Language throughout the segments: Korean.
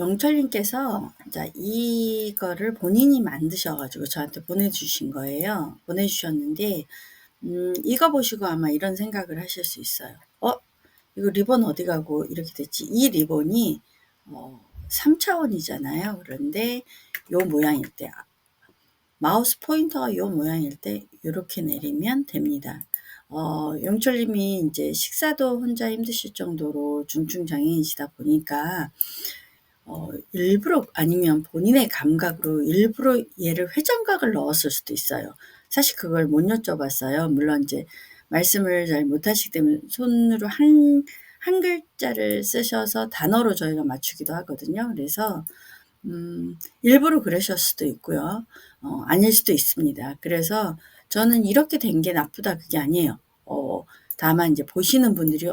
영철님께서 자 이거를 본인이 만드셔 가지고 저한테 보내주신 거예요. 보내주셨는데 이거 보시고 아마 이런 생각을 하실 수 있어요. 이거 리본 어디 가고 이렇게 됐지? 이 리본이 3차원이잖아요. 그런데 요 모양일 때 마우스 포인터가 요 모양일 때 요렇게 내리면 됩니다. 영철님이 이제 식사도 혼자 힘드실 정도로 중증장애인이시다 보니까 일부러 아니면 본인의 감각으로 일부러 얘를 회전각을 넣었을 수도 있어요. 사실 그걸 못 여쭤봤어요. 물론 이제 말씀을 잘 못하시기 때문에 손으로 한 글자를 쓰셔서 단어로 저희가 맞추기도 하거든요. 그래서 일부러 그러실 수도 있고요. 아닐 수도 있습니다. 그래서 저는 이렇게 된 게 나쁘다 그게 아니에요. 다만 이제 보시는 분들이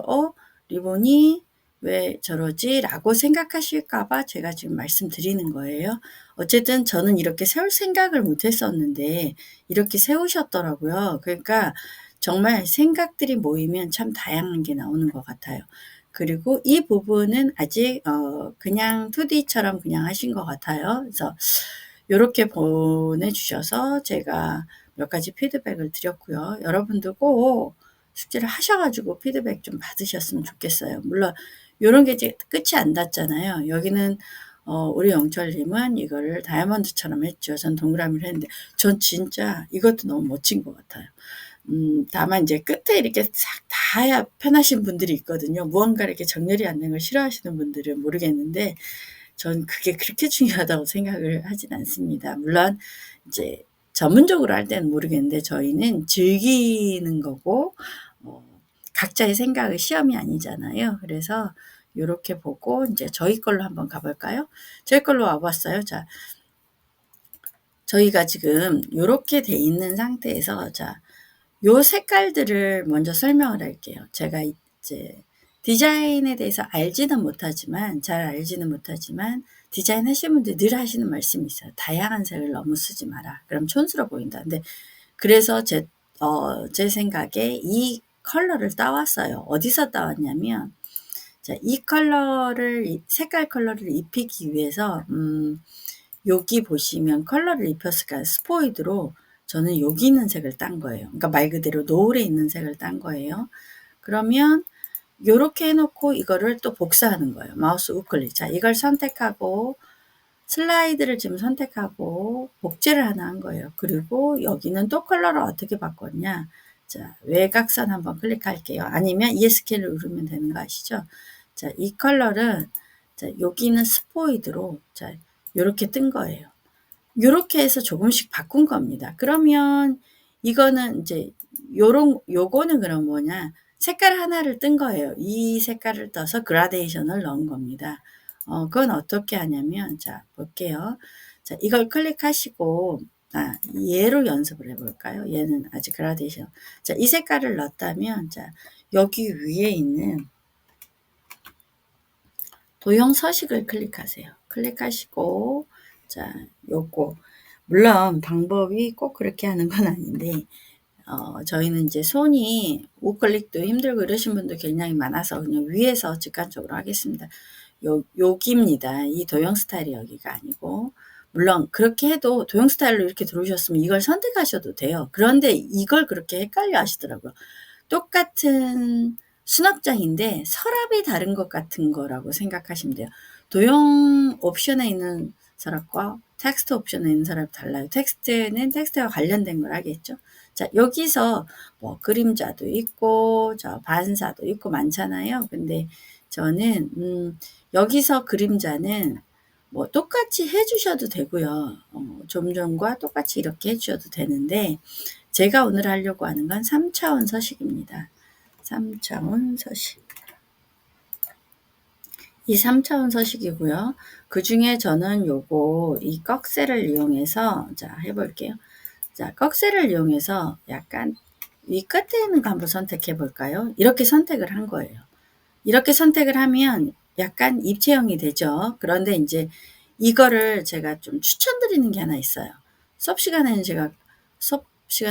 리본이 왜 저러지? 라고 생각하실까 봐 제가 지금 말씀드리는 거예요. 어쨌든 저는 이렇게 세울 생각을 못 했었는데 이렇게 세우셨더라고요. 그러니까 정말 생각들이 모이면 참 다양한 게 나오는 것 같아요. 그리고 이 부분은 아직 그냥 2D처럼 그냥 하신 것 같아요. 그래서 요렇게 보내주셔서 제가 몇 가지 피드백을 드렸고요. 여러분도 꼭 숙제를 하셔 가지고 피드백 좀 받으셨으면 좋겠어요. 물론 요런 게 이제 끝이 안 닿잖아요. 여기는 우리 영철님은 이거를 다이아몬드처럼 했죠. 전 동그라미를 했는데 전 진짜 이것도 너무 멋진 것 같아요. 다만 이제 끝에 이렇게 싹 다 편하신 분들이 있거든요. 무언가 이렇게 정렬이 안 된 걸 싫어하시는 분들은 모르겠는데 전 그게 그렇게 중요하다고 생각을 하진 않습니다. 물론 이제 전문적으로 할 때는 모르겠는데 저희는 즐기는 거고 각자의 생각의 시험이 아니잖아요. 그래서 요렇게 보고 이제 저희 걸로 한번 가볼까요? 저희 걸로 와봤어요. 자, 저희가 지금 요렇게 돼 있는 상태에서 요 색깔들을 먼저 설명을 할게요. 제가 이제 디자인에 대해서 잘 알지는 못하지만 디자인 하시는 분들 늘 하시는 말씀이 있어요. 다양한 색을 너무 쓰지 마라. 그럼 촌스러워 보인다. 근데 그래서 제 생각에 이 컬러를 따왔어요. 어디서 따왔냐면, 이 색깔 컬러를 입히기 위해서, 여기 보시면 컬러를 입혔을까요? 스포이드로 저는 여기 있는 색을 딴 거예요. 그러니까 말 그대로 노을에 있는 색을 딴 거예요. 그러면 요렇게 해놓고 이거를 또 복사하는 거예요. 마우스 우클릭. 자, 이걸 선택하고 슬라이드를 지금 선택하고 복제를 하나 한 거예요. 그리고 여기는 또 컬러를 어떻게 바꿨냐. 자, 외곽선 한번 클릭할게요. 아니면 ESK를 누르면 되는 거 아시죠? 자, 이 컬러는 여기는 스포이드로 요렇게 뜬 거예요. 요렇게 해서 조금씩 바꾼 겁니다. 그러면 이거는 이제 요거는 그럼 뭐냐. 색깔 하나를 뜬 거예요. 이 색깔을 떠서 그라데이션을 넣은 겁니다. 그건 어떻게 하냐면, 볼게요. 이걸 클릭하시고, 얘로 연습을 해볼까요? 얘는 아직 그라데이션. 이 색깔을 넣었다면, 여기 위에 있는 도형 서식을 클릭하세요. 클릭하시고, 요거. 물론 방법이 꼭 그렇게 하는 건 아닌데, 저희는 이제 손이 우클릭도 힘들고 이러신 분도 굉장히 많아서 그냥 위에서 직관적으로 하겠습니다. 여기입니다. 이 도형 스타일이 여기가 아니고, 물론 그렇게 해도 도형 스타일로 이렇게 들어오셨으면 이걸 선택하셔도 돼요. 그런데 이걸 그렇게 헷갈려 하시더라고요. 똑같은 수납장인데 서랍이 다른 것 같은 거라고 생각하시면 돼요. 도형 옵션에 있는 서랍과 텍스트 옵션에 있는 서랍이 달라요. 텍스트는 텍스트와 관련된 걸 하겠죠. 여기서 뭐 그림자도 있고 반사도 있고 많잖아요. 근데 저는 여기서 그림자는 뭐 똑같이 해주셔도 되고요. 좀 전과 똑같이 이렇게 해주셔도 되는데 제가 오늘 하려고 하는 건 3차원 서식입니다. 3차원 서식. 이 3차원 서식이고요. 그 중에 저는 이 꺽쇠를 이용해서 해볼게요. 꺽쇠를 이용해서 약간 위 끝에 있는 거 한번 선택해 볼까요? 이렇게 선택을 한 거예요. 이렇게 선택을 하면 약간 입체형이 되죠. 그런데 이제 이거를 제가 좀 추천드리는 게 하나 있어요. 수업 시간에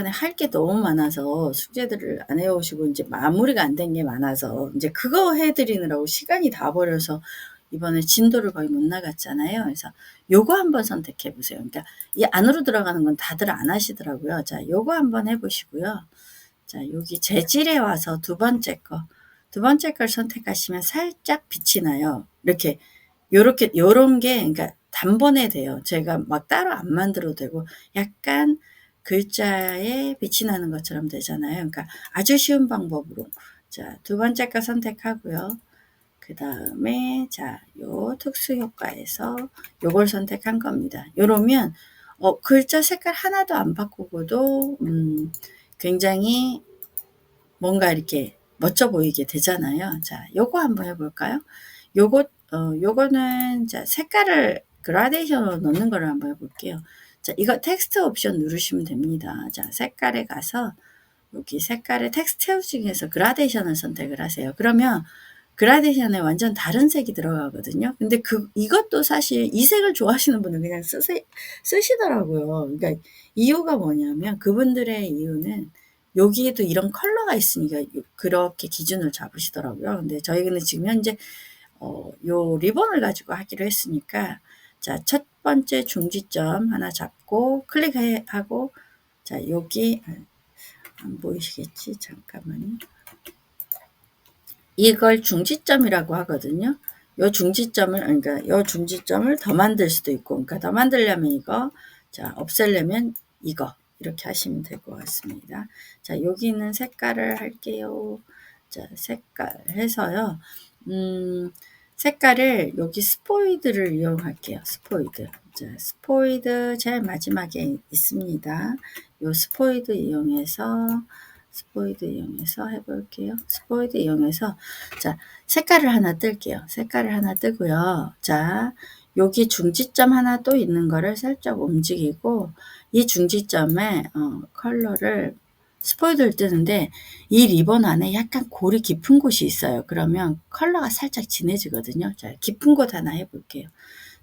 할 게 너무 많아서 숙제들을 안 해오시고 이제 마무리가 안 된 게 많아서 이제 그거 해드리느라고 시간이 다 버려서 이번에 진도를 거의 못 나갔잖아요. 그래서 요거 한번 선택해 보세요. 그러니까 이 안으로 들어가는 건 다들 안 하시더라고요. 자, 요거 한번 해 보시고요. 자, 여기 재질에 와서 두 번째 걸 선택하시면 살짝 빛이 나요. 이렇게 요런 게 그러니까 단번에 돼요. 제가 막 따로 안 만들어도 되고 약간 글자에 빛이 나는 것처럼 되잖아요. 그러니까 아주 쉬운 방법으로 자, 두 번째 거 선택하고요. 그 다음에 자, 요 특수 효과에서 요걸 선택한 겁니다. 요러면 글자 색깔 하나도 안 바꾸고도 굉장히 뭔가 이렇게 멋져 보이게 되잖아요. 자, 요거 한번 해볼까요? 요거는 자, 색깔을 그라데이션으로 넣는 거를 한번 해볼게요. 자, 이거 텍스트 옵션 누르시면 됩니다. 자, 색깔에 가서 여기 색깔의 텍스트 중에서 그라데이션을 선택을 하세요. 그러면 그라데이션에 완전 다른 색이 들어가거든요. 근데 이것도 사실 이 색을 좋아하시는 분은 그냥 쓰시더라고요. 그러니까 이유가 뭐냐면 그분들의 이유는 여기에도 이런 컬러가 있으니까 그렇게 기준을 잡으시더라고요. 근데 저희는 지금 현재 요 리본을 가지고 하기로 했으니까 자, 첫 번째 중지점 하나 잡고 클릭하고 자, 여기 안 보이시겠지? 잠깐만요. 이걸 중지점이라고 하거든요. 요 중지점을 더 만들 수도 있고, 그러니까 더 만들려면 이거, 자, 없애려면 이거, 이렇게 하시면 될 것 같습니다. 자, 여기 있는 색깔을 할게요. 자, 색깔 해서요. 색깔을 여기 스포이드를 이용할게요. 스포이드. 자, 스포이드 제일 마지막에 있습니다. 요 스포이드 이용해서 해볼게요. 스포이드 이용해서 자, 색깔을 하나 뜰게요. 색깔을 하나 뜨고요. 자, 여기 중지점 하나 또 있는 거를 살짝 움직이고 이 중지점에 컬러를 스포이드를 뜨는데 이 리본 안에 약간 골이 깊은 곳이 있어요. 그러면 컬러가 살짝 진해지거든요. 자, 깊은 곳 하나 해볼게요.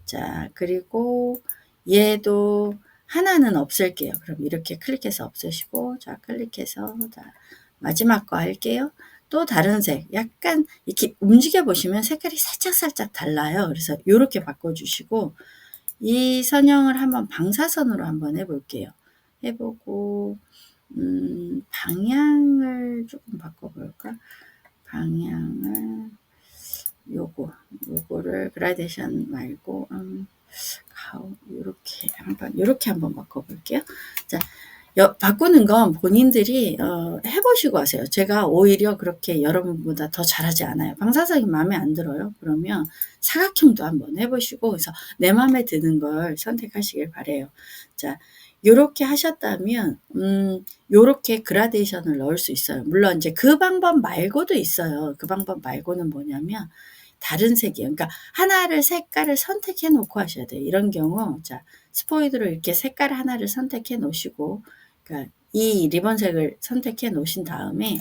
자, 그리고 얘도 하나는 없앨게요. 그럼 이렇게 클릭해서 없애시고, 자, 클릭해서, 자, 마지막 거 할게요. 또 다른 색, 약간 이렇게 움직여 보시면 색깔이 살짝 달라요. 그래서 이렇게 바꿔주시고, 이 선형을 한번 방사선으로 한번 해볼게요. 해보고, 방향을 조금 바꿔볼까? 방향을, 요거를 그라데이션 말고, 요렇게 한번 바꿔볼게요. 자, 바꾸는 건 본인들이 해보시고 하세요. 제가 오히려 그렇게 여러분보다 더 잘하지 않아요. 방사선이 마음에 안 들어요. 그러면 사각형도 한번 해보시고 그래서 내 마음에 드는 걸 선택하시길 바래요. 자, 요렇게 하셨다면 요렇게 그라데이션을 넣을 수 있어요. 물론 이제 그 방법 말고도 있어요. 그 방법 말고는 뭐냐면 다른 색이에요. 그러니까 하나를 색깔을 선택해 놓고 하셔야 돼요. 이런 경우 자, 스포이드로 이렇게 색깔 하나를 선택해 놓으시고 그러니까 이 리본색을 선택해 놓으신 다음에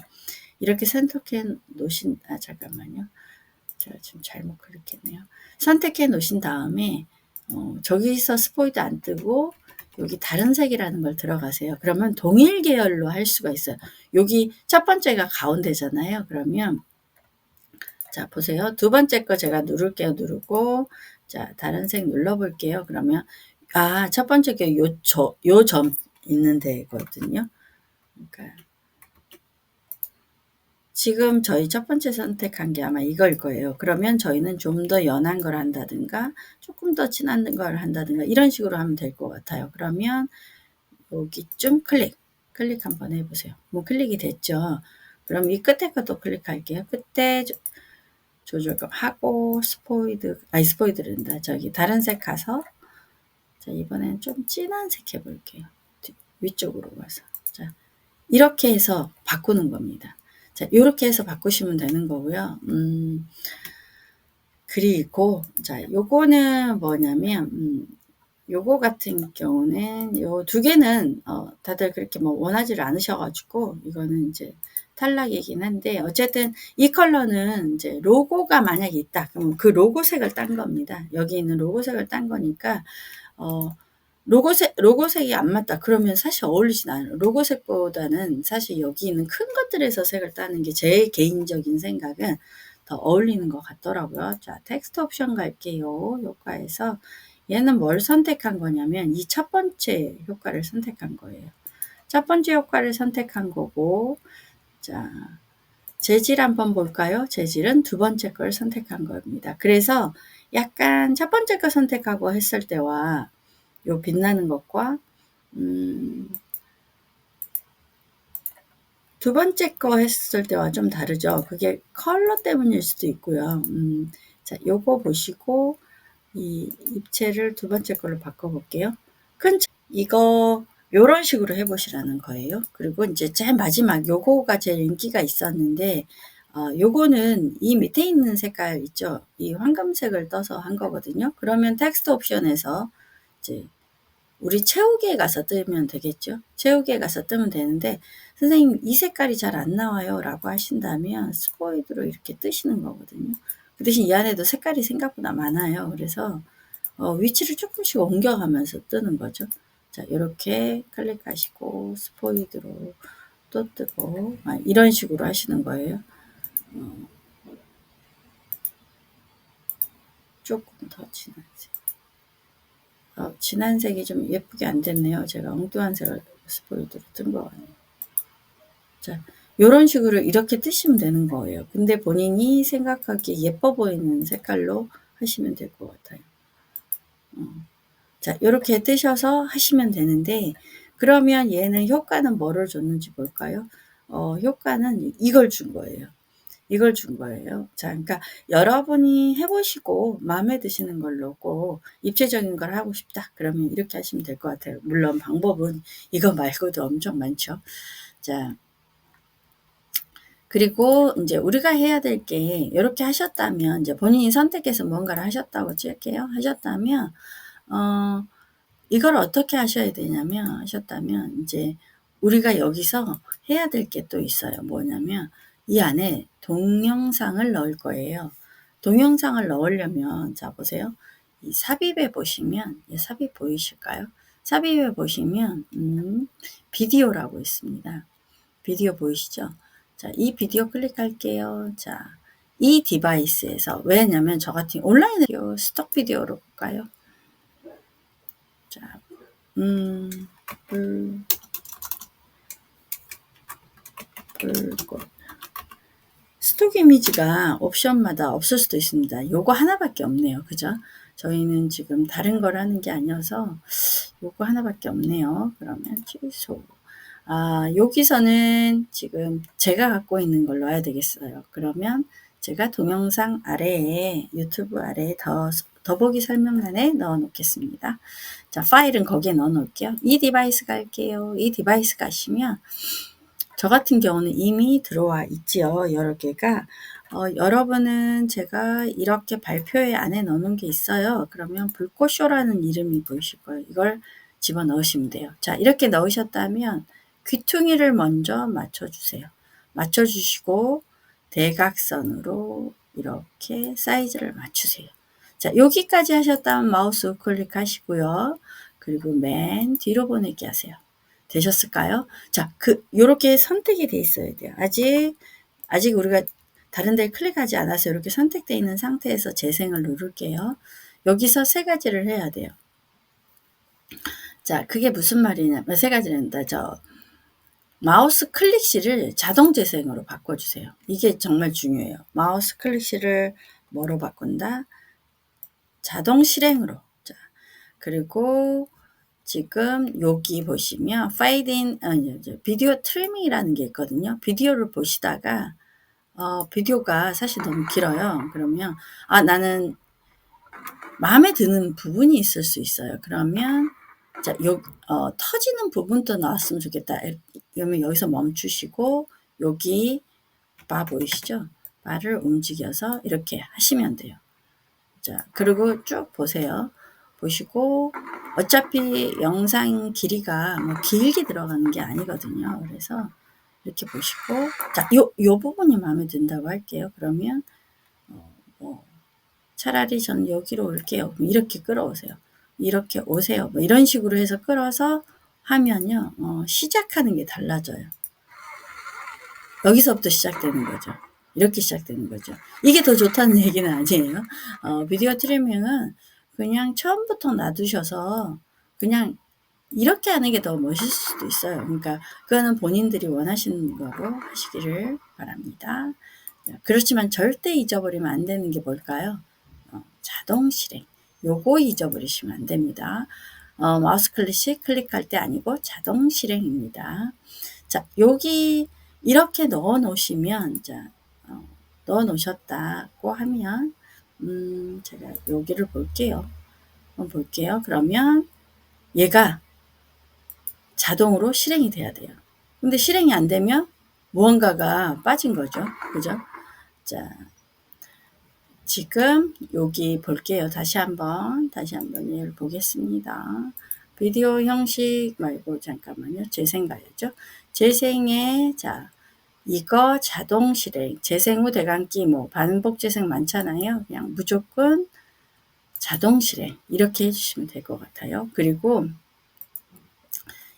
이렇게 선택해 놓으신 잠깐만요. 제가 지금 잘못 클릭했네요. 선택해 놓으신 다음에 저기서 스포이드 안 뜨고 여기 다른 색이라는 걸 들어가세요. 그러면 동일 계열로 할 수가 있어요. 여기 첫 번째가 가운데잖아요. 그러면 자, 보세요. 두 번째 거 제가 누를게요. 누르고 자, 다른 색 눌러볼게요. 그러면 첫 번째 게 요 점 있는 데거든요. 그러니까 지금 저희 첫 번째 선택한 게 아마 이걸 거예요. 그러면 저희는 좀 더 연한 걸 한다든가 조금 더 진한 걸 한다든가 이런 식으로 하면 될 것 같아요. 그러면 여기쯤 클릭 한번 해보세요. 뭐 클릭이 됐죠. 그럼 이 끝에 것도 클릭할게요. 끝에 조절감 하고 스포이드랜다. 저기 다른 색 가서 자, 이번엔 좀 진한 색 해볼게요. 위쪽으로 가서 자, 이렇게 해서 바꾸는 겁니다. 자, 이렇게 해서 바꾸시면 되는 거고요. 그리고 자, 요거는 뭐냐면 요거 같은 경우는 요 두 개는 다들 그렇게 뭐 원하지를 않으셔가지고 이거는 이제 탈락이긴 한데 어쨌든 이 컬러는 이제 로고가 만약에 있다 그러면 그 로고색을 딴 겁니다. 여기 있는 로고색을 딴 거니까 로고색이 안 맞다 그러면 사실 어울리진 않아요. 로고색보다는 사실 여기 있는 큰 것들에서 색을 따는 게 제 개인적인 생각은 더 어울리는 것 같더라고요. 자, 텍스트 옵션 갈게요. 효과에서 얘는 뭘 선택한 거냐면 이 첫 번째 효과를 선택한 거예요. 첫 번째 효과를 선택한 거고, 자, 재질 한번 볼까요? 재질은 두 번째 걸 선택한 겁니다. 그래서 약간 첫 번째 거 선택하고 했을 때와 요 빛나는 것과 두 번째 거 했을 때와 좀 다르죠. 그게 컬러 때문일 수도 있고요. 자, 요거 보시고 이 입체를 두 번째 걸로 바꿔볼게요. 이거 요런 식으로 해보시라는 거예요. 그리고 이제 제일 마지막 요거가 제일 인기가 있었는데 요거는 이 밑에 있는 색깔 있죠. 이 황금색을 떠서 한 거거든요. 그러면 텍스트 옵션에서 이제 우리 채우기에 가서 뜨면 되겠죠. 채우기에 가서 뜨면 되는데 선생님 이 색깔이 잘 안 나와요 라고 하신다면 스포이드로 이렇게 뜨시는 거거든요. 그 대신 이 안에도 색깔이 생각보다 많아요. 그래서 위치를 조금씩 옮겨가면서 뜨는 거죠. 자, 이렇게 클릭하시고 스포이드로 또 뜨고 이런 식으로 하시는 거예요. 조금 더 진한 색. 진한 색이 좀 예쁘게 안 됐네요. 제가 엉뚱한 색을 스포이드로 뜬 거 같네요. 자, 요런 식으로 이렇게 뜨시면 되는 거예요. 근데 본인이 생각하기에 예뻐 보이는 색깔로 하시면 될 것 같아요. 자, 요렇게 뜨셔서 하시면 되는데, 그러면 얘는 효과는 뭐를 줬는지 볼까요? 효과는 이걸 준 거예요. 이걸 준 거예요. 자, 그러니까 여러분이 해보시고 마음에 드시는 걸로 꼭 입체적인 걸 하고 싶다. 그러면 이렇게 하시면 될 것 같아요. 물론 방법은 이거 말고도 엄청 많죠. 자, 그리고 이제 우리가 해야 될 게 이렇게 하셨다면 이제 본인이 선택해서 뭔가를 하셨다고 칠게요. 하셨다면 이걸 어떻게 하셔야 되냐면 하셨다면 이제 우리가 여기서 해야 될 게 또 있어요. 뭐냐면 이 안에 동영상을 넣을 거예요. 동영상을 넣으려면 자 보세요. 이 삽입에 보시면 삽입 보이실까요? 삽입에 보시면 비디오라고 있습니다. 비디오 보이시죠? 자, 이 비디오 클릭할게요. 자, 이 디바이스에서 왜냐면 저 같은 온라인 비디오 스톡 비디오로 볼까요? 자, 불꽃. 스톡 이미지가 옵션마다 없을 수도 있습니다. 요거 하나밖에 없네요. 그죠? 저희는 지금 다른 걸 하는 게 아니어서 요거 하나밖에 없네요. 그러면 취소. 여기서는 지금 제가 갖고 있는 걸 넣어야 되겠어요. 그러면 제가 동영상 아래에 유튜브 아래에 더보기 설명란에 넣어 놓겠습니다. 자, 파일은 거기에 넣어 놓을게요. 이 디바이스 갈게요. 이 디바이스 가시면 저 같은 경우는 이미 들어와 있지요. 여러 개가. 여러분은 제가 이렇게 발표회 안에 넣는 게 있어요. 그러면 불꽃쇼라는 이름이 보이실 거예요. 이걸 집어넣으시면 돼요. 자, 이렇게 넣으셨다면 귀퉁이를 먼저 맞춰주세요. 맞춰주시고 대각선으로 이렇게 사이즈를 맞추세요. 자, 여기까지 하셨다면 마우스 우클릭하시고요. 그리고 맨 뒤로 보내기 하세요. 되셨을까요? 자, 요렇게 선택이 돼 있어야 돼요. 아직 우리가 다른 데 클릭하지 않아서 이렇게 선택되어 있는 상태에서 재생을 누를게요. 여기서 세 가지를 해야 돼요. 자, 그게 무슨 말이냐면 세 가지는다. 마우스 클릭실을 자동 재생으로 바꿔주세요. 이게 정말 중요해요. 마우스 클릭실을 뭐로 바꾼다? 자동 실행으로. 자, 그리고 지금 여기 보시면 비디오 트리밍이라는 게 있거든요. 비디오를 보시다가 비디오가 사실 너무 길어요. 그러면 나는 마음에 드는 부분이 있을 수 있어요. 그러면 자, 터지는 부분도 나왔으면 좋겠다. 그러면 여기서 멈추시고 여기 바 보이시죠? 바를 움직여서 이렇게 하시면 돼요. 자, 그리고 쭉 보세요. 보시고 어차피 영상 길이가 뭐 길게 들어가는 게 아니거든요. 그래서 이렇게 보시고 자, 요 부분이 마음에 든다고 할게요. 그러면 차라리 전 여기로 올게요. 이렇게 끌어오세요. 이렇게 오세요. 뭐 이런 식으로 해서 끌어서 하면요. 시작하는 게 달라져요. 여기서부터 시작되는 거죠. 이렇게 시작되는 거죠. 이게 더 좋다는 얘기는 아니에요. 비디오 트리밍은 그냥 처음부터 놔두셔서 그냥 이렇게 하는 게 더 멋있을 수도 있어요. 그러니까 그거는 본인들이 원하시는 거로 하시기를 바랍니다. 그렇지만 절대 잊어버리면 안 되는 게 뭘까요? 자동 실행. 요거 잊어버리시면 안 됩니다. 마우스 클릭할 때 아니고 자동 실행입니다. 자, 여기 이렇게 넣어 놓으시면, 자, 넣어 놓으셨다고 하면, 제가 여기를 볼게요. 한번 볼게요. 그러면 얘가 자동으로 실행이 돼야 돼요. 근데 실행이 안 되면 무언가가 빠진 거죠. 그죠? 자, 지금 여기 볼게요. 다시 한번 얘를 보겠습니다. 비디오 형식 말고 잠깐만요. 재생 가야죠. 재생에 자 이거 자동 실행, 재생 후 대감기 뭐 반복 재생 많잖아요. 그냥 무조건 자동 실행 이렇게 해주시면 될 것 같아요. 그리고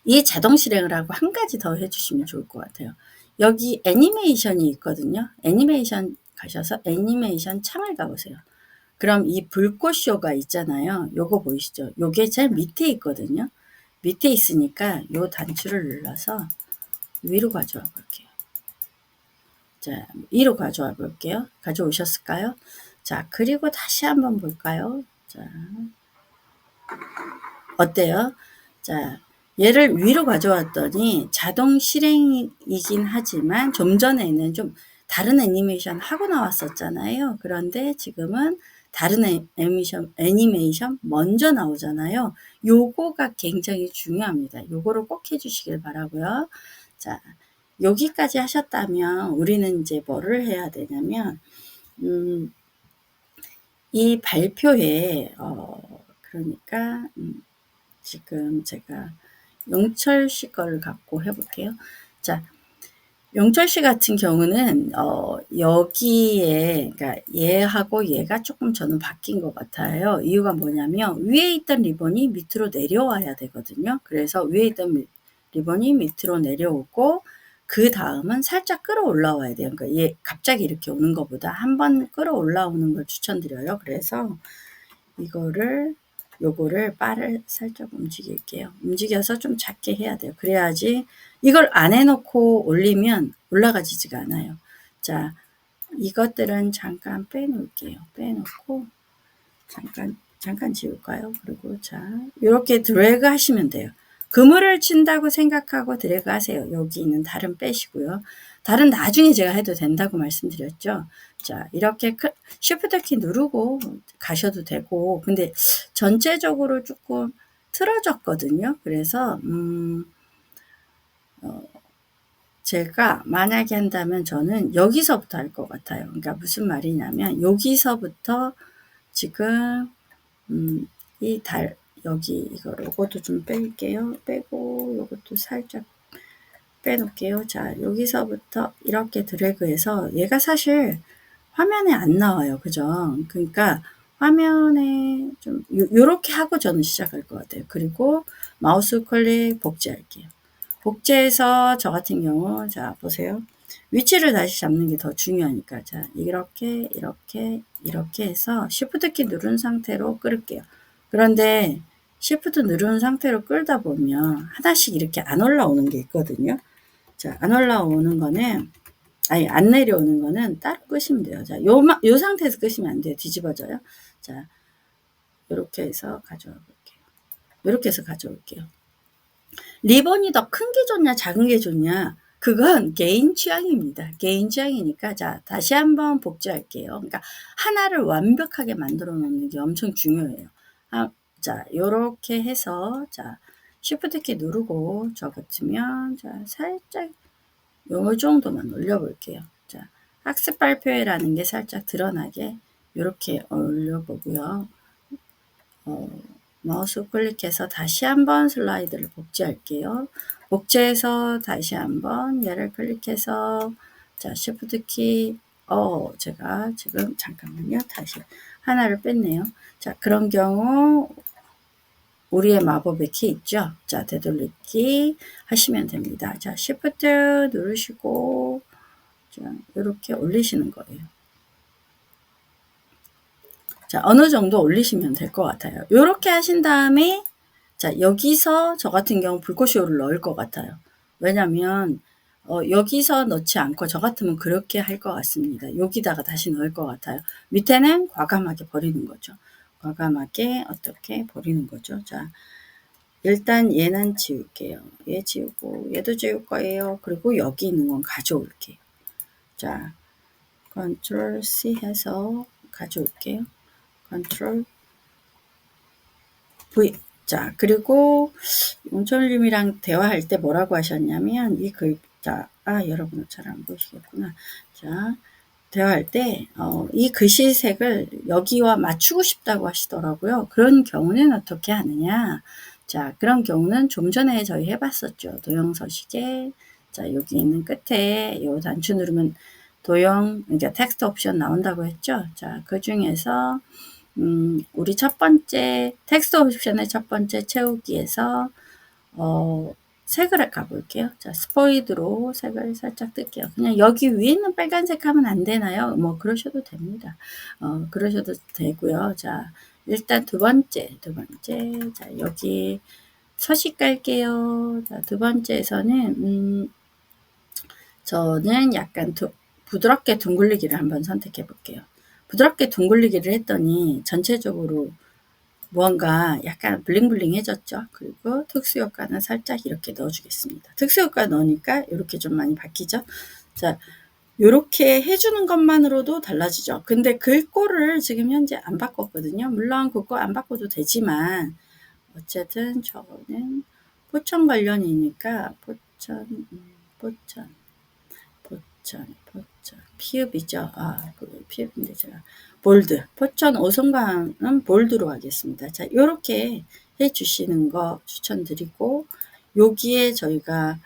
이 자동 실행을 하고 한 가지 더 해주시면 좋을 것 같아요. 여기 애니메이션이 있거든요. 애니메이션 가셔서 애니메이션 창을 가보세요. 그럼 이 불꽃쇼가 있잖아요. 요거 보이시죠? 요게 제일 밑에 있거든요. 밑에 있으니까 요 단추를 눌러서 위로 가져와 볼게요. 자, 위로 가져와 볼게요. 가져오셨을까요? 자, 그리고 다시 한번 볼까요? 자, 어때요? 자, 얘를 위로 가져왔더니 자동 실행이긴 하지만 좀 전에는 좀 다른 애니메이션 하고 나왔었잖아요. 그런데 지금은 다른 애니메이션 먼저 나오잖아요. 요거가 굉장히 중요합니다. 요거를 꼭 해주시길 바라고요. 자, 여기까지 하셨다면 우리는 이제 뭐를 해야 되냐면 이 발표에 그러니까 지금 제가 영철 씨 거를 갖고 해볼게요. 자, 영철 씨 같은 경우는 여기에 그러니까 얘하고 얘가 조금 저는 바뀐 것 같아요. 이유가 뭐냐면 위에 있던 리본이 밑으로 내려와야 되거든요. 그래서 위에 있던 리본이 밑으로 내려오고 그 다음은 살짝 끌어올라와야 돼요. 그러니까 얘 갑자기 이렇게 오는 것보다 한번 끌어올라오는 걸 추천드려요. 그래서 이거를 요거를 바를 살짝 움직일게요. 움직여서 좀 작게 해야 돼요. 그래야지 이걸 안 해놓고 올리면 올라가지지가 않아요. 자, 이것들은 잠깐 빼놓을게요. 빼놓고 잠깐 지울까요? 그리고 자, 이렇게 드래그 하시면 돼요. 그물을 친다고 생각하고 드래그 하세요. 여기 있는 달은 빼시고요. 달은 나중에 제가 해도 된다고 말씀드렸죠. 자, 이렇게 쉬프트 키 누르고 가셔도 되고, 근데 전체적으로 조금 틀어졌거든요. 그래서 제가 만약에 한다면 저는 여기서부터 할 것 같아요. 그러니까 무슨 말이냐면 여기서부터 지금 이 달 여기 요것도 좀 뺄게요. 빼고 요것도 살짝 빼놓을게요. 자, 여기서부터 이렇게 드래그해서 얘가 사실 화면에 안 나와요. 그죠? 그러니까 화면에 좀 요렇게 하고 저는 시작할 것 같아요. 그리고 마우스 클릭 복제할게요. 복제해서 저 같은 경우 자 보세요. 위치를 다시 잡는 게 더 중요하니까 자 이렇게 해서 Shift 키 누른 상태로 끌을게요. 그런데 Shift 누른 상태로 끌다 보면 하나씩 이렇게 안 올라오는 게 있거든요. 자, 안 올라오는 거는 아니 안 내려오는 거는 따로 끄시면 돼요. 자, 요 상태에서 끄시면 안 돼요. 뒤집어져요. 자, 이렇게 해서 가져와 볼게요. 이렇게 해서 가져올게요. 리본이 더 큰 게 좋냐 작은 게 좋냐 그건 개인 취향입니다. 개인 취향이니까 자 다시 한번 복제할게요. 그러니까 하나를 완벽하게 만들어 놓는 게 엄청 중요해요. 자 요렇게 해서 자 Shift 키 누르고 저 같으면 자 살짝 요 정도만 올려볼게요. 자 학습 발표회라는 게 살짝 드러나게 이렇게 올려보고요. 마우스 클릭해서 다시 한번 슬라이드를 복제할게요. 복제해서 다시 한번 얘를 클릭해서 자 Shift 키 제가 지금 잠깐만요. 다시 하나를 뺐네요. 자 그런 경우 우리의 마법의 키 있죠. 자 되돌리기 하시면 됩니다. 자 Shift 누르시고 자, 이렇게 올리시는 거예요. 자, 어느 정도 올리시면 될 것 같아요. 이렇게 하신 다음에 자, 여기서 저 같은 경우 불꽃쇼를 넣을 것 같아요. 왜냐면 여기서 넣지 않고 저 같으면 그렇게 할 것 같습니다. 여기다가 다시 넣을 것 같아요. 밑에는 과감하게 버리는 거죠. 과감하게 어떻게 버리는 거죠. 자, 일단 얘는 지울게요. 얘 지우고 얘도 지울 거예요. 그리고 여기 있는 건 가져올게요. 자, 컨트롤 C 해서 가져올게요. 컨트롤 V. 자, 그리고 용철님이랑 대화할 때 뭐라고 하셨냐면 이 글자 여러분은 잘 안 보시겠구나. 자, 대화할 때 이 글씨색을 여기와 맞추고 싶다고 하시더라고요. 그런 경우는 어떻게 하느냐. 자, 그런 경우는 좀 전에 저희 해봤었죠. 도형 서식에 자, 여기 있는 끝에 요 단추 누르면 도형 그러니까 텍스트 옵션 나온다고 했죠. 자, 그 중에서 우리 첫 번째 텍스트 옵션의 첫 번째 채우기에서 색을 가볼게요. 자, 스포이드로 색을 살짝 뜰게요. 그냥 여기 위에 있는 빨간색 하면 안 되나요? 뭐 그러셔도 됩니다. 그러셔도 되고요. 자, 일단 두 번째, 자, 여기 서식 깔게요. 자, 두 번째에서는 저는 약간 부드럽게 둥글리기를 한번 선택해 볼게요. 부드럽게 둥글리기를 했더니 전체적으로 무언가 약간 블링블링해졌죠. 그리고 특수효과는 살짝 이렇게 넣어주겠습니다. 특수효과 넣으니까 이렇게 좀 많이 바뀌죠. 자, 이렇게 해주는 것만으로도 달라지죠. 근데 글꼴을 지금 현재 안 바꿨거든요. 물론 그거 안 바꿔도 되지만 어쨌든 저거는 포천 관련이니까 포천 피읍이죠. 그 피읍인데 제가 볼드, 포천 오성강은 볼드로 하겠습니다. 자, 요렇게 해주시는 거 추천드리고, 여기에 저희가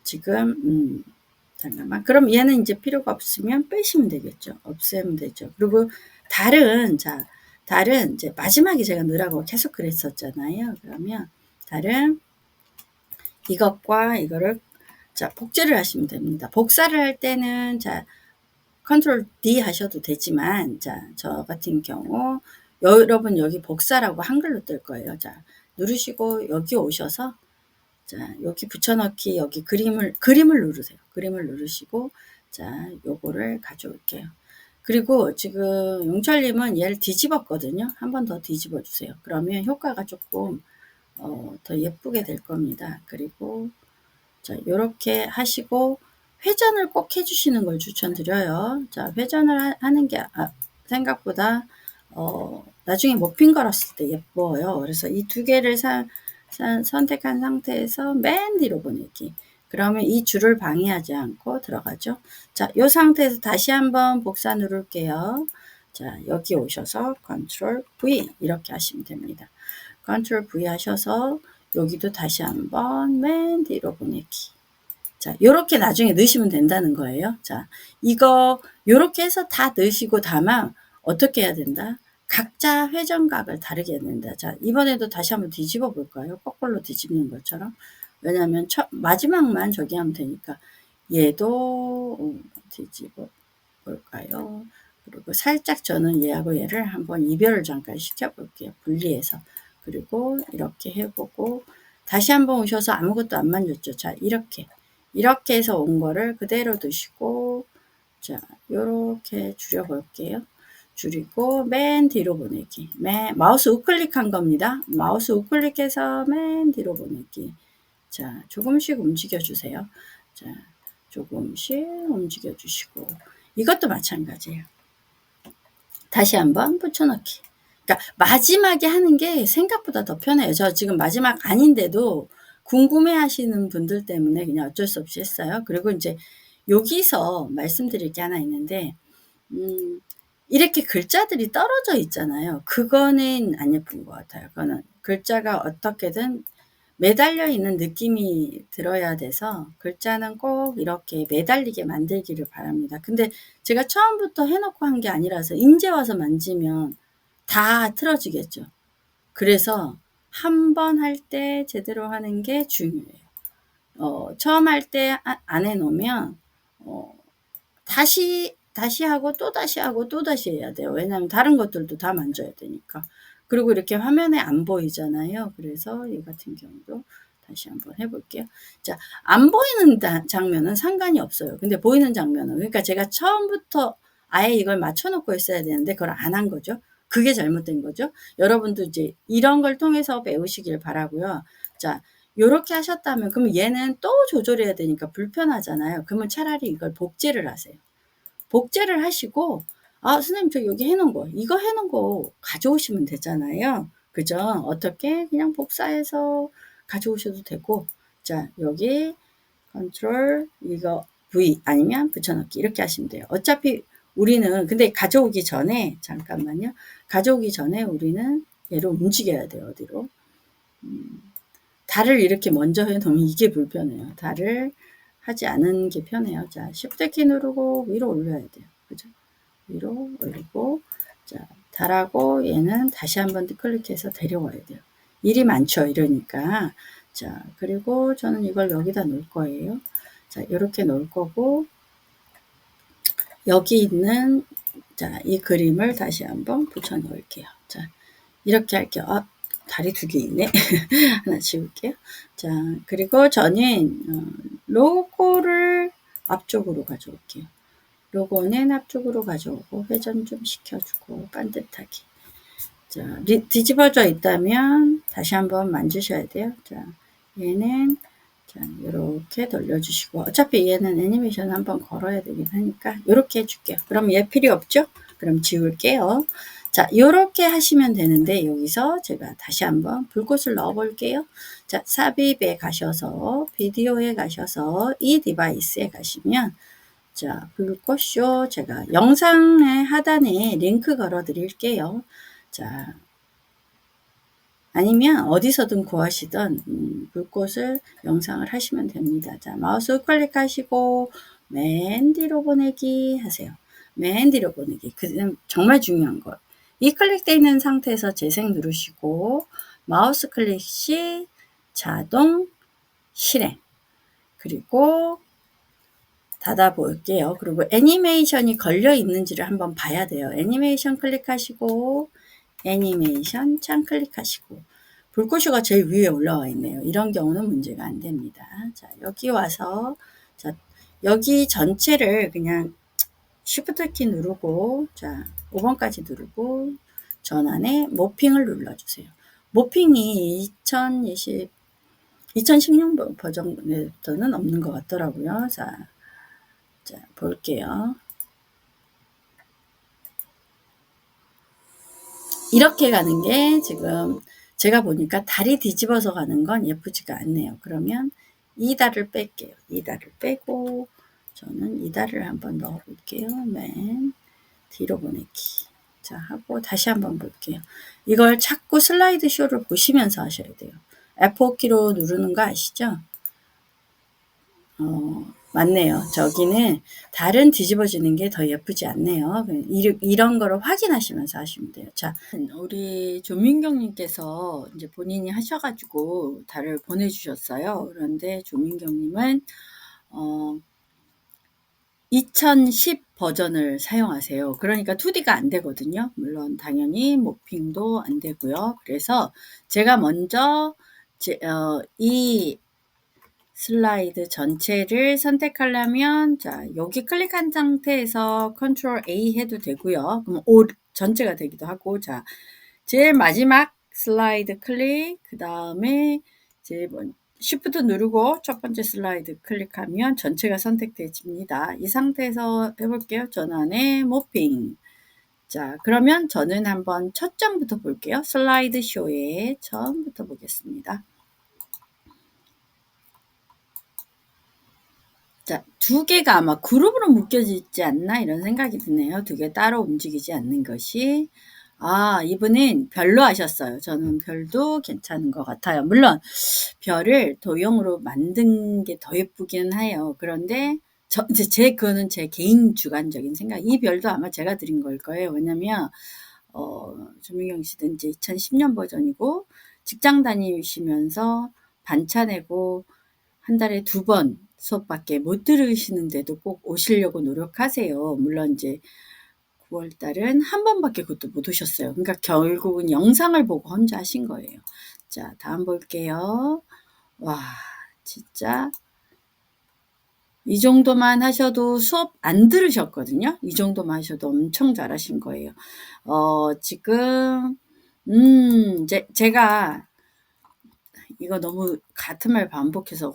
지금, 잠깐만. 그럼 얘는 이제 필요가 없으면 빼시면 되겠죠. 없애면 되죠. 그리고 다른, 이제 마지막에 제가 넣으라고 계속 그랬었잖아요. 그러면 다른 이것과 이거를 자, 복제를 하시면 됩니다. 복사를 할 때는 자, 컨트롤 D 하셔도 되지만 자, 저 같은 경우 여러분 여기 복사라고 한글로 뜰 거예요. 자, 누르시고 여기 오셔서 자, 여기 붙여넣기 여기 그림을 누르세요. 그림을 누르시고 자, 요거를 가져올게요. 그리고 지금 용철님은 얘를 뒤집었거든요. 한 번 더 뒤집어 주세요. 그러면 효과가 조금 더 예쁘게 될 겁니다. 그리고 자, 요렇게 하시고 회전을 꼭 해주시는 걸 추천드려요. 자, 회전을 하는 게 생각보다 나중에 못핀 걸었을 때 예뻐요. 그래서 이 두 개를 선택한 상태에서 맨 뒤로 보내기. 그러면 이 줄을 방해하지 않고 들어가죠. 자, 이 상태에서 다시 한번 복사 누를게요. 자, 여기 오셔서 컨트롤 V 이렇게 하시면 됩니다. 컨트롤 V 하셔서 여기도 다시 한번 맨 뒤로 보내기. 자, 요렇게 나중에 넣으시면 된다는 거예요. 자, 이거 요렇게 해서 다 넣으시고 다만 어떻게 해야 된다? 각자 회전각을 다르게 해야 된다. 자, 이번에도 다시 한번 뒤집어 볼까요? 거꾸로 뒤집는 것처럼. 왜냐면 마지막만 저기 하면 되니까 얘도 뒤집어 볼까요? 그리고 살짝 저는 얘하고 얘를 한번 이별을 잠깐 시켜볼게요. 분리해서. 그리고 이렇게 해보고 다시 한번 오셔서 아무것도 안 만졌죠. 자, 이렇게 해서 온 거를 그대로 두시고 자, 요렇게 줄여볼게요. 줄이고 맨 뒤로 보내기. 마우스 우클릭한 겁니다. 마우스 우클릭해서 맨 뒤로 보내기. 자, 조금씩 움직여 주세요. 자, 조금씩 움직여 주시고 이것도 마찬가지예요. 다시 한번 붙여넣기. 그러니까 마지막에 하는 게 생각보다 더 편해요. 저 지금 마지막 아닌데도 궁금해 하시는 분들 때문에 그냥 어쩔 수 없이 했어요. 그리고 이제 여기서 말씀드릴 게 하나 있는데, 이렇게 글자들이 떨어져 있잖아요. 그거는 안 예쁜 것 같아요. 그거는 글자가 어떻게든 매달려 있는 느낌이 들어야 돼서 글자는 꼭 이렇게 매달리게 만들기를 바랍니다. 근데 제가 처음부터 해놓고 한 게 아니라서 이제 와서 만지면 다 틀어지겠죠. 그래서 한 번 할 때 제대로 하는 게 중요해요. 처음 할 때 안 해놓으면 다시 하고 또 다시 하고 또 다시 해야 돼요. 왜냐하면 다른 것들도 다 만져야 되니까. 그리고 이렇게 화면에 안 보이잖아요. 그래서 이 같은 경우도 다시 한번 해볼게요. 자, 안 보이는 장면은 상관이 없어요. 근데 보이는 장면은, 그러니까 제가 처음부터 아예 이걸 맞춰놓고 했어야 되는데 그걸 안 한 거죠. 그게 잘못된 거죠. 여러분도 이제 이런 걸 통해서 배우시길 바라고요. 자, 요렇게 하셨다면 그러면 얘는 또 조절해야 되니까 불편하잖아요. 그러면 차라리 이걸 복제를 하세요. 복제를 하시고, 아, 선생님 저 여기 해놓은 거, 이거 해놓은 거 가져오시면 되잖아요. 그죠? 어떻게? 그냥 복사해서 가져오셔도 되고, 자, 여기 컨트롤 이거 V 아니면 붙여넣기 이렇게 하시면 돼요. 어차피 우리는 근데 가져오기 전에 잠깐만요. 가져오기 전에 우리는 얘를 움직여야 돼요. 어디로? 달을 이렇게 먼저 해놓으면 이게 불편해요. 달을 하지 않은 게 편해요. 자, Shift 키 누르고 위로 올려야 돼요. 그죠? 위로 올리고, 자, 달하고 얘는 다시 한번 클릭해서 데려와야 돼요. 일이 많죠. 이러니까. 자, 그리고 저는 이걸 여기다 놓을 거예요. 자, 이렇게 놓을 거고, 여기 있는, 자, 이 그림을 다시 한번 붙여 놓을게요. 자, 이렇게 할게요. 아, 다리 2개 있네. 하나 지울게요. 자, 그리고 저는 로고를 앞쪽으로 가져올게요. 로고는 앞쪽으로 가져오고 회전 좀 시켜주고 반듯하게. 자, 뒤집어져 있다면 다시 한번 만지셔야 돼요. 자, 얘는 자, 이렇게 돌려주시고 어차피 얘는 애니메이션 한번 걸어야 되긴 하니까 이렇게 해줄게요. 그럼 얘 필요 없죠? 그럼 지울게요. 자, 이렇게 하시면 되는데 여기서 제가 다시 한번 불꽃을 넣어 볼게요. 자, 삽입에 가셔서 비디오에 가셔서 이 디바이스에 가시면 자, 불꽃쇼 제가 영상의 하단에 링크 걸어 드릴게요. 자, 아니면 어디서든 구하시던 불꽃을 영상을 하시면 됩니다. 자, 마우스 우클릭하시고 맨 뒤로 보내기 하세요. 맨 뒤로 보내기. 그 정말 중요한 거. 이 클릭되어 있는 상태에서 재생 누르시고 마우스 클릭 시 자동 실행. 그리고 닫아 볼게요. 그리고 애니메이션이 걸려 있는지를 한번 봐야 돼요. 애니메이션 클릭하시고 애니메이션 창 클릭하시고 불꽃쇼가 제일 위에 올라와 있네요. 이런 경우는 문제가 안 됩니다. 자, 여기 와서 자, 여기 전체를 그냥 Shift 키 누르고 자, 5번까지 누르고 전환에 모핑을 눌러주세요. 모핑이 2016 버전에서는 없는 것 같더라고요. 자, 볼게요. 이렇게 가는 게 지금 제가 보니까 달이 뒤집어서 가는 건 예쁘지가 않네요. 그러면 이 달을 뺄게요. 이 달을 빼고 저는 이 달을 한번 넣어 볼게요. 맨 뒤로 보내기. 자, 하고 다시 한번 볼게요. 이걸 자꾸 슬라이드 쇼를 보시면서 하셔야 돼요. F5키로 누르는 거 아시죠? 맞네요. 저기는 달은 뒤집어지는 게 더 예쁘지 않네요. 이런 거를 확인하시면서 하시면 돼요. 자, 우리 조민경님께서 이제 본인이 하셔가지고 달을 보내주셨어요. 그런데 조민경님은 2010 버전을 사용하세요. 그러니까 2D가 안 되거든요. 물론 당연히 모핑도 안 되고요. 그래서 제가 먼저 이 슬라이드 전체를 선택하려면 자, 여기 클릭한 상태에서 컨트롤 A 해도 되고요. 그럼 전체가 되기도 하고 자, 제일 마지막 슬라이드 클릭 그다음에 Shift 누르고 첫 번째 슬라이드 클릭하면 전체가 선택되집니다. 이 상태에서 해볼게요. 전환에 모핑. 자, 그러면 저는 한번 첫 장부터 볼게요. 슬라이드 쇼의 처음부터 보겠습니다. 자, 2개가 아마 그룹으로 묶여지지 않나 이런 생각이 드네요. 2개 따로 움직이지 않는 것이. 아, 이분은 별로 하셨어요. 저는 별도 괜찮은 것 같아요. 물론 별을 도형으로 만든 게 더 예쁘긴 해요. 그런데 그거는 제 개인 주관적인 생각. 이 별도 아마 제가 드린 걸 거예요. 왜냐면 조민경 씨도 이제 2010년 버전이고 직장 다니시면서 반차 내고 한 달에 2번 수업밖에 못 들으시는데도 꼭 오시려고 노력하세요. 물론 이제 9월 달은 한 번밖에 그것도 못 오셨어요. 그러니까 결국은 영상을 보고 혼자 하신 거예요. 자, 다음 볼게요. 와, 진짜 이 정도만 하셔도 수업 안 들으셨거든요. 이 정도만 하셔도 엄청 잘하신 거예요. 지금 이제 제가 이거 너무 같은 말 반복해서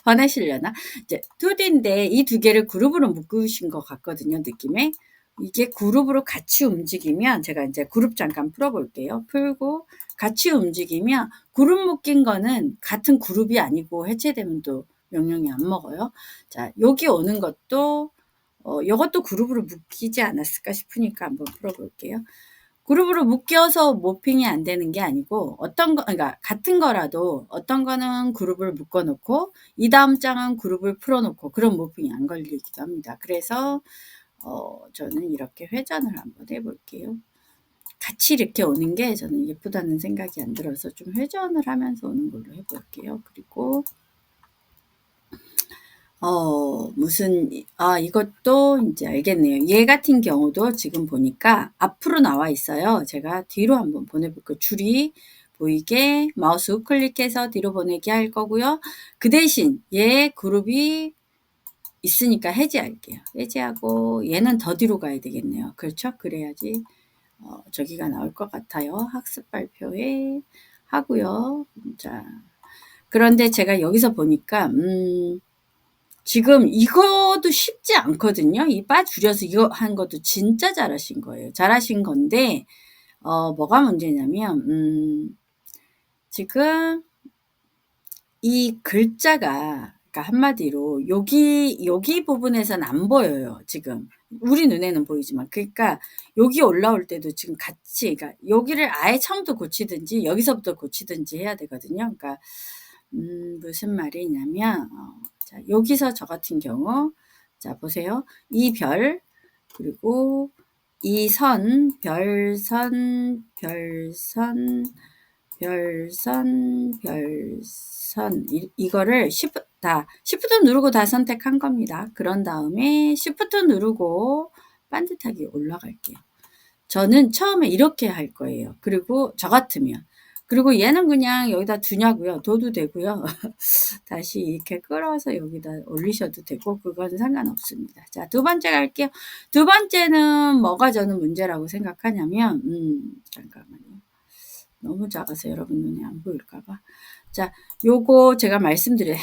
화내시려나? 이제 2D인데 이 두 개를 그룹으로 묶으신 것 같거든요, 느낌에. 이게 그룹으로 같이 움직이면 제가 이제 그룹 잠깐 풀어볼게요. 풀고 같이 움직이면 그룹 묶인 거는 같은 그룹이 아니고 해체되면 또 명령이 안 먹어요. 자, 여기 오는 것도 이것도 그룹으로 묶이지 않았을까 싶으니까 한번 풀어볼게요. 그룹으로 묶여서 모핑이 안 되는 게 아니고 어떤 거 그러니까 같은 거라도 어떤 거는 그룹을 묶어 놓고 이 다음 장은 그룹을 풀어 놓고 그런 모핑이 안 걸리기도 합니다. 그래서 저는 이렇게 회전을 한번 해 볼게요. 같이 이렇게 오는 게 저는 예쁘다는 생각이 안 들어서 좀 회전을 하면서 오는 걸로 해 볼게요. 그리고 이것도 이제 알겠네요. 얘 같은 경우도 지금 보니까 앞으로 나와 있어요. 제가 뒤로 한번 보내볼게요. 줄이 보이게 마우스 우클릭해서 뒤로 보내기 할 거고요. 그 대신 얘 그룹이 있으니까 해제할게요. 해제하고 얘는 더 뒤로 가야 되겠네요. 그렇죠? 그래야지 저기가 나올 것 같아요. 학습 발표에 하고요. 자, 그런데 제가 여기서 보니까 지금 이것도 쉽지 않거든요. 이 바 줄여서 이거 한 것도 진짜 잘하신 거예요. 잘하신 건데 뭐가 문제냐면 지금 이 글자가 그러니까 한마디로 여기 부분에선 안 보여요, 지금. 우리 눈에는 보이지만. 그러니까 여기 올라올 때도 지금 같이 그러니까 여기를 아예 처음부터 고치든지 여기서부터 고치든지 해야 되거든요. 그러니까 무슨 말이냐면 자, 여기서 저 같은 경우 자, 보세요. 이 별 그리고 이 선, 별선, 별선, 별선, 별선 이거를 Shift 누르고 다 선택한 겁니다. 그런 다음에 Shift 누르고 반듯하게 올라갈게요. 저는 처음에 이렇게 할 거예요. 그리고 저 같으면 그리고 얘는 그냥 여기다 두냐고요. 둬도 되고요. 다시 이렇게 끌어서 여기다 올리셔도 되고 그건 상관없습니다. 자, 두 번째 갈게요. 두 번째는 뭐가 저는 문제라고 생각하냐면 잠깐만요. 너무 작아서 여러분 눈에 안 보일까 봐. 자, 요거 제가 말씀드린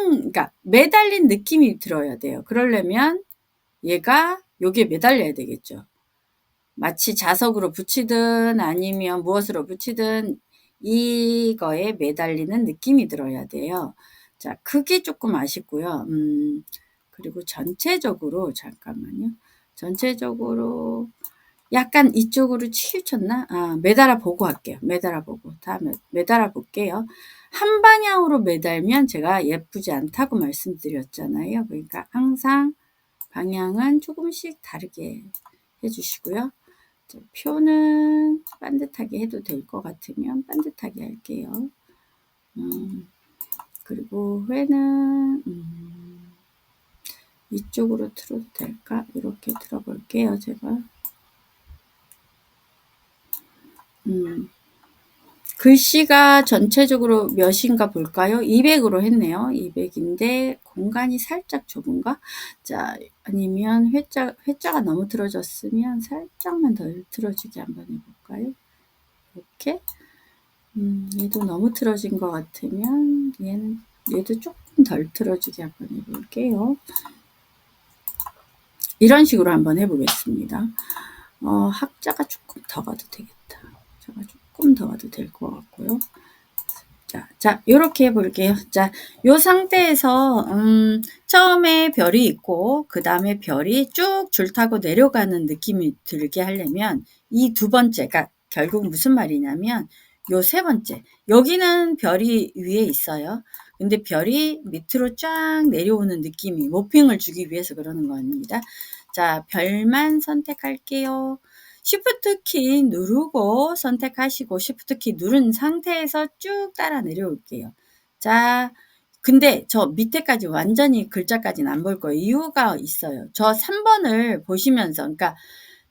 그러니까 매달린 느낌이 들어야 돼요. 그러려면 얘가 여기에 매달려야 되겠죠. 마치 자석으로 붙이든 아니면 무엇으로 붙이든 이거에 매달리는 느낌이 들어야 돼요. 자, 그게 조금 아쉽고요. 그리고 전체적으로 잠깐만요. 전체적으로 약간 이쪽으로 치우쳤나? 매달아 보고 할게요. 매달아 보고 다음에 매달아 볼게요. 한 방향으로 매달면 제가 예쁘지 않다고 말씀드렸잖아요. 그러니까 항상 방향은 조금씩 다르게 해주시고요. 표는 반듯하게 해도 될 것 같으면 반듯하게 할게요. 그리고 회는 이쪽으로 틀어도 될까? 이렇게 틀어볼게요. 제가 글씨가 전체적으로 몇인가 볼까요? 200으로 했네요. 200인데 공간이 살짝 좁은가? 자, 아니면 회자가 너무 틀어졌으면 살짝만 덜 틀어지게 한번 해볼까요? 이렇게 얘도 너무 틀어진 것 같으면 얘도 조금 덜 틀어지게 한번 해볼게요. 이런 식으로 한번 해보겠습니다. 학자가 조금 더 가도 되겠다. 학자가 조금 더 가도 될 것 같고요. 자, 요렇게 해볼게요. 자, 요 상태에서, 처음에 별이 있고, 그 다음에 별이 쭉 줄 타고 내려가는 느낌이 들게 하려면, 이 두 번째, 그러니까 결국 무슨 말이냐면, 요 세 번째, 여기는 별이 위에 있어요. 근데 별이 밑으로 쫙 내려오는 느낌이, 모핑을 주기 위해서 그러는 겁니다. 자, 별만 선택할게요. Shift 키 누르고 선택하시고 Shift 키 누른 상태에서 쭉 따라 내려올게요. 자, 근데 저 밑에까지 완전히 글자까지는 안 볼 거예요. 이유가 있어요. 저 3번을 보시면서, 그러니까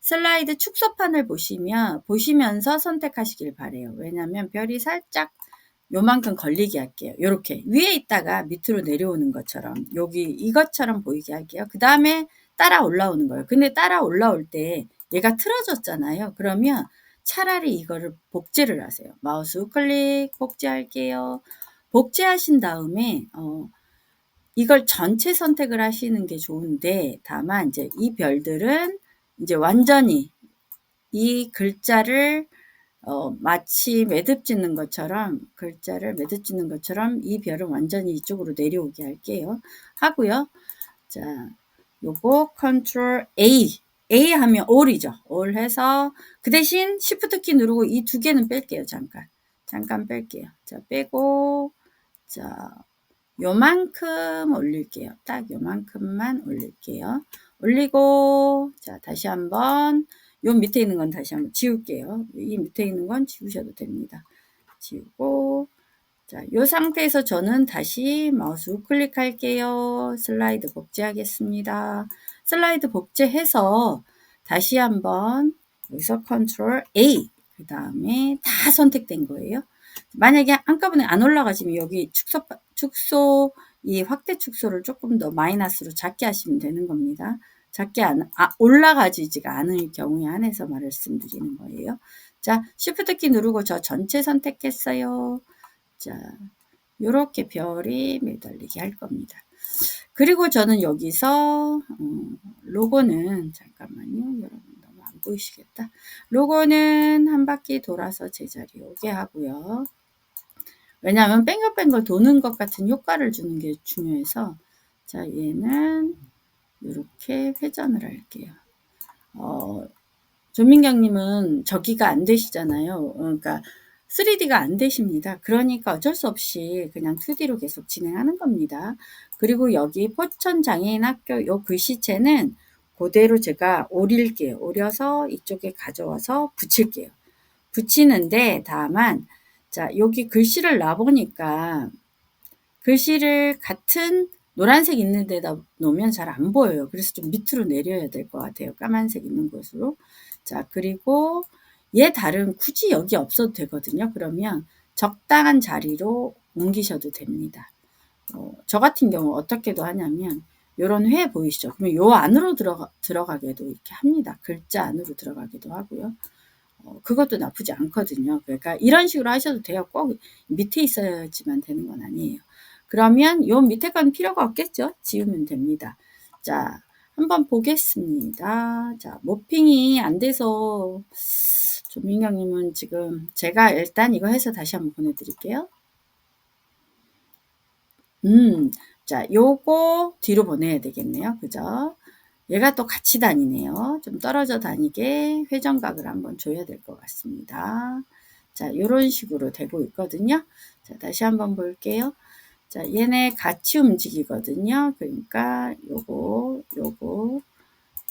슬라이드 축소판을 보시면서 선택하시길 바래요. 왜냐면 별이 살짝 요만큼 걸리게 할게요. 요렇게 위에 있다가 밑으로 내려오는 것처럼, 여기 이것처럼 보이게 할게요. 그 다음에 따라 올라오는 거예요. 근데 따라 올라올 때 얘가 틀어졌잖아요. 그러면 차라리 이거를 복제를 하세요. 마우스 우클릭 복제할게요. 복제하신 다음에 이걸 전체 선택을 하시는 게 좋은데, 다만 이제 이 별들은 이제 완전히 이 글자를 마치 매듭 짓는 것처럼, 글자를 매듭 짓는 것처럼 이 별은 완전히 이쪽으로 내려오게 할게요. 하고요. 자, 요거 컨트롤 A 하면 all이죠. all 해서 그 대신 Shift 키 누르고 이 두 개는 뺄게요. 잠깐 뺄게요. 자, 빼고, 자, 요만큼 올릴게요. 딱 요만큼만 올릴게요. 올리고, 자, 다시 한번, 요 밑에 있는 건 다시 한번 지울게요. 이 밑에 있는 건 지우셔도 됩니다. 지우고, 자, 요 상태에서 저는 다시 마우스 우클릭 할게요. 슬라이드 복제하겠습니다. 슬라이드 복제해서 다시 한번 여기서 컨트롤 A, 그 다음에 다 선택된 거예요. 만약에 한꺼번에 안 올라가시면 여기 축소, 이 확대 축소를 조금 더 마이너스로 작게 하시면 되는 겁니다. 작게 올라가지지가 않을 경우에 한해서 말씀드리는 거예요. 자, Shift 키 누르고 저 전체 선택했어요. 자, 요렇게 별이 매달리게 할 겁니다. 그리고 저는 여기서 로고는, 잠깐만요. 여러분 너무 안 보이시겠다. 로고는 한 바퀴 돌아서 제자리에 오게 하고요. 왜냐하면 뱅글뱅글 도는 것 같은 효과를 주는 게 중요해서, 자, 얘는 이렇게 회전을 할게요. 조민경님은 저기가 안 되시잖아요. 그러니까 3D가 안 되십니다. 그러니까 어쩔 수 없이 그냥 2D로 계속 진행하는 겁니다. 그리고 여기 포천장애인학교 요 글씨체는 그대로 제가 오릴게요. 오려서 이쪽에 가져와서 붙일게요. 붙이는데, 다만, 자, 여기 글씨를 놔보니까 글씨를 같은 노란색 있는 데다 놓으면 잘 안 보여요. 그래서 좀 밑으로 내려야 될 것 같아요. 까만색 있는 곳으로. 자, 그리고 얘 다른 굳이 여기 없어도 되거든요. 그러면 적당한 자리로 옮기셔도 됩니다. 저 같은 경우 어떻게도 하냐면 요런 회 보이시죠? 그러면 요 안으로 들어가게도 이렇게 합니다. 글자 안으로 들어가기도 하고요. 그것도 나쁘지 않거든요. 그러니까 이런 식으로 하셔도 돼요. 꼭 밑에 있어야지만 되는 건 아니에요. 그러면 요 밑에 건 필요가 없겠죠? 지우면 됩니다. 자, 한번 보겠습니다. 자, 모핑이 안 돼서 조민경님은 지금 제가 일단 이거 해서 다시 한번 보내드릴게요. 자, 요거 뒤로 보내야 되겠네요. 그죠? 얘가 또 같이 다니네요. 좀 떨어져 다니게 회전각을 한번 줘야 될 것 같습니다. 자, 요런 식으로 되고 있거든요. 자, 다시 한번 볼게요. 자, 얘네 같이 움직이거든요. 그러니까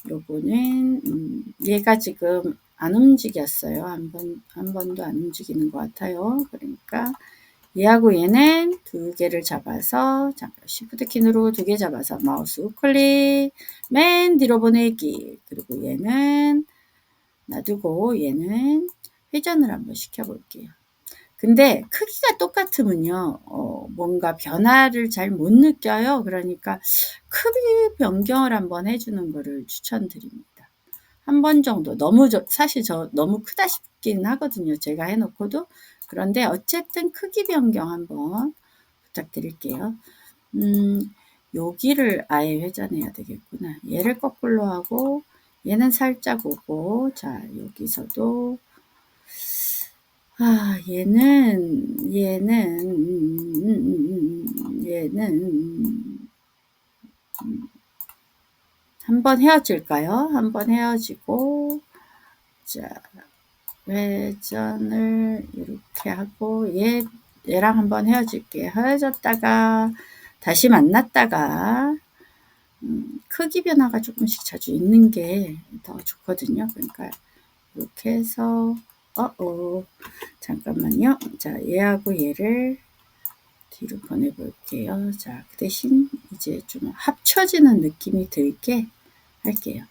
요거는 얘가 지금 안 움직였어요. 한 번도 안 움직이는 것 같아요. 그러니까 얘하고 얘는 두 개를 잡아서, 잠깐 Shift 키 누르고 두 개 잡아서 마우스 우클릭, 맨 뒤로 보내기. 그리고 얘는 놔두고 얘는 회전을 한번 시켜볼게요. 근데 크기가 똑같으면요, 뭔가 변화를 잘 못 느껴요. 그러니까 크기 변경을 한번 해주는 거를 추천드립니다. 한 번 정도. 사실 저 너무 크다 싶긴 하거든요. 제가 해놓고도. 그런데 어쨌든 크기 변경 한번 부탁드릴게요. 여기를 아예 회전해야 되겠구나. 얘를 거꾸로 하고 얘는 살짝 오고, 자, 여기서도 얘는 한번 헤어질까요? 한번 헤어지고, 자, 회전을 이렇게 하고 얘랑 한번 헤어질게요. 헤어졌다가 다시 만났다가 크기 변화가 조금씩 자주 있는 게 더 좋거든요. 그러니까 이렇게 해서 잠깐만요. 자, 얘하고 얘를 뒤로 보내볼게요. 자, 그 대신 이제 좀 합쳐지는 느낌이 들게 할게요.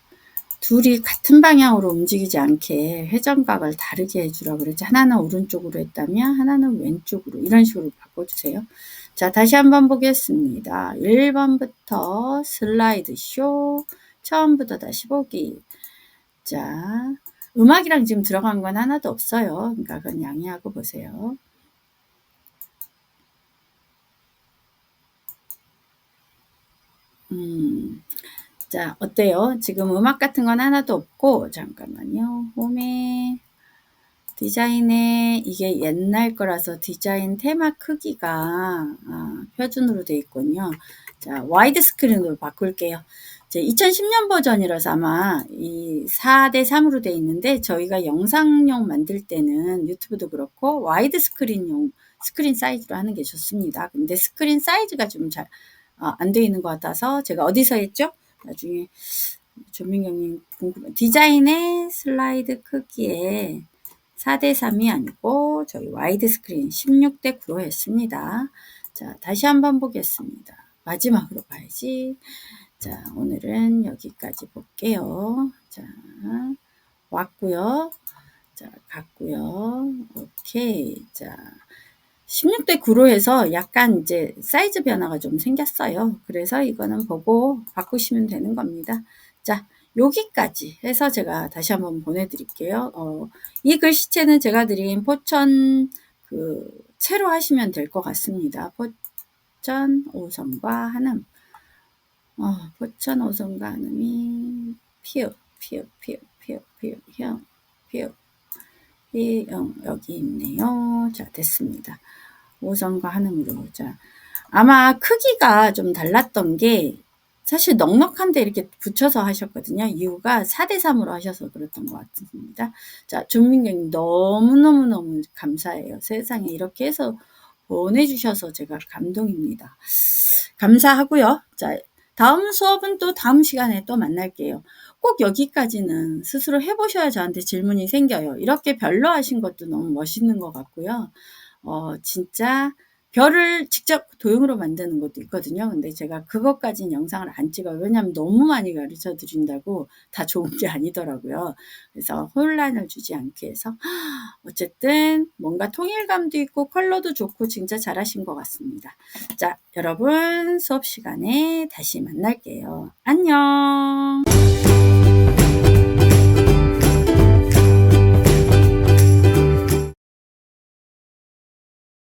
둘이 같은 방향으로 움직이지 않게 회전각을 다르게 해주라고 그랬죠. 하나는 오른쪽으로 했다면 하나는 왼쪽으로, 이런 식으로 바꿔주세요. 자, 다시 한번 보겠습니다. 1번부터 슬라이드 쇼, 처음부터 다시 보기. 자, 음악이랑 지금 들어간 건 하나도 없어요. 그러니까 그건 양해하고 보세요. 자, 어때요? 지금 음악 같은 건 하나도 없고, 잠깐만요. 홈에 디자인에 이게 옛날 거라서 디자인 테마 크기가 표준으로 돼 있군요. 자, 와이드 스크린으로 바꿀게요. 이제 2010년 버전이라서 아마 이 4:3으로 돼 있는데, 저희가 영상용 만들 때는 유튜브도 그렇고 와이드 스크린용 스크린 사이즈로 하는 게 좋습니다. 근데 스크린 사이즈가 좀 잘 안 돼 있는 것 같아서, 제가 어디서 했죠? 나중에 조민경님 궁금해. 디자인의 슬라이드 크기에 4:3이 아니고 저희 와이드 스크린 16:9로 했습니다. 자, 다시 한번 보겠습니다. 마지막으로 봐야지. 자, 오늘은 여기까지 볼게요. 자, 왔고요. 자, 갔고요. 오케이. 자, 16:9로 해서 약간 이제 사이즈 변화가 좀 생겼어요. 그래서 이거는 보고 바꾸시면 되는 겁니다. 자, 여기까지 해서 제가 다시 한번 보내드릴게요. 이 글씨체는 제가 드린 포천 채로 하시면 될 것 같습니다. 포천 5선과 한음. 포천 5선과 한음이 피읍, 피읍, 피읍, 피읍, 피읍, 형, 피읍, 여기 있네요. 자, 됐습니다. 5선과 한음으로. 자, 아마 크기가 좀 달랐던 게, 사실 넉넉한데 이렇게 붙여서 하셨거든요. 이유가 4:3으로 하셔서 그랬던 것 같습니다. 자, 준민경님 너무너무너무 감사해요. 세상에 이렇게 해서 보내주셔서 제가 감동입니다. 감사하고요. 자, 다음 수업은 또 다음 시간에 또 만날게요. 꼭 여기까지는 스스로 해보셔야 저한테 질문이 생겨요. 이렇게 별로 하신 것도 너무 멋있는 것 같고요. 진짜 별을 직접 도형으로 만드는 것도 있거든요. 근데 제가 그것까지는 영상을 안 찍어요. 왜냐하면 너무 많이 가르쳐 드린다고 다 좋은 게 아니더라고요. 그래서 혼란을 주지 않기 위해서 어쨌든 뭔가 통일감도 있고 컬러도 좋고 진짜 잘하신 것 같습니다. 자, 여러분 수업 시간에 다시 만날게요. 안녕.